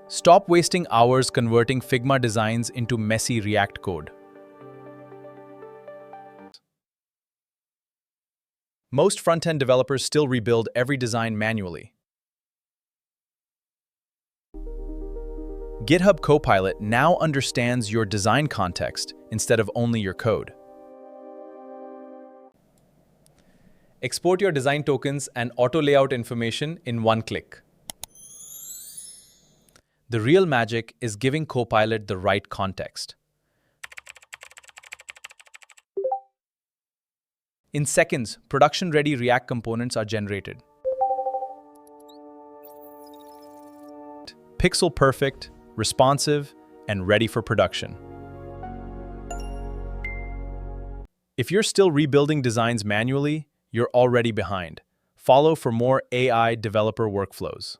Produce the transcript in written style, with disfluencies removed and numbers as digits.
Stop wasting hours converting Figma designs into messy React code. Most front-end developers still rebuild every design manually. GitHub Copilot now understands your design context instead of only your code. Export your design tokens and auto-layout information in one click. The real magic is giving Copilot the right context. In seconds, production-ready React components are generated. Pixel-perfect, responsive, and ready for production. If you're still rebuilding designs manually, you're already behind. Follow for more AI developer workflows.